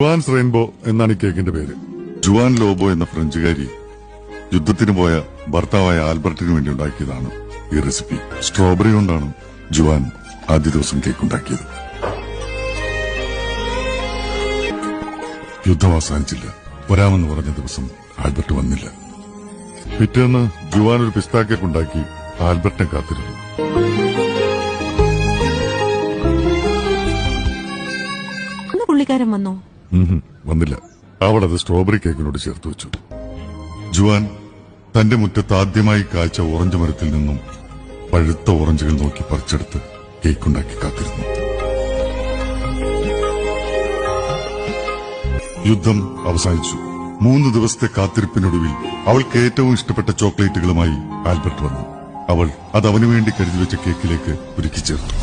Juan's rainbow എന്നാണ് ഈ കേക്കിന്റെ പേര്. ജുവാൻ ലോബോ എന്ന ഫ്രഞ്ചുകാരി യുദ്ധത്തിന് പോയ ഭർത്താവായ ആൽബർട്ടിന് വേണ്ടി ഉണ്ടാക്കിയതാണ് ഈ റെസിപ്പി. സ്ട്രോബെറി കൊണ്ടാണ് ജുവാൻ ആദ്യ ദിവസം കേക്ക് ഉണ്ടാക്കിയത്. യുദ്ധം അവസാനിച്ചില്ല. വരാമെന്ന് പറഞ്ഞ ദിവസം ആൽബർട്ട് വന്നില്ല. പിറ്റേന്ന് ജുവാൻ ഒരു പിസ്താ കേക്ക് ഉണ്ടാക്കി ആൽബർട്ടിനെ കാത്തിരുന്നു. പുള്ളിക്കാരൻ വന്നോ? വന്നില്ല. അവളത് സ്ട്രോബെറി കേക്കിനോട് ചേർത്ത് വെച്ചു. ജുവാൻ തന്റെ മുറ്റത്ത് ആദ്യമായി കായ്ച്ച ഓറഞ്ച് മരത്തിൽ നിന്നും പഴുത്ത ഓറഞ്ചുകൾ നോക്കി പറിച്ചെടുത്ത് കേക്കുണ്ടാക്കി കാത്തിരുന്നു. യുദ്ധം അവസാനിച്ചു. 3 ദിവസത്തെ കാത്തിരിപ്പിനൊടുവിൽ അവൾക്ക് ഏറ്റവും ഇഷ്ടപ്പെട്ട ചോക്ലേറ്റുകളുമായി ആൽബർട്ട് വന്നു. അവൾ അത് അവനു വേണ്ടി കരുതി വെച്ച കേക്കിലേക്ക് ഒരുക്കി ചേർത്തു.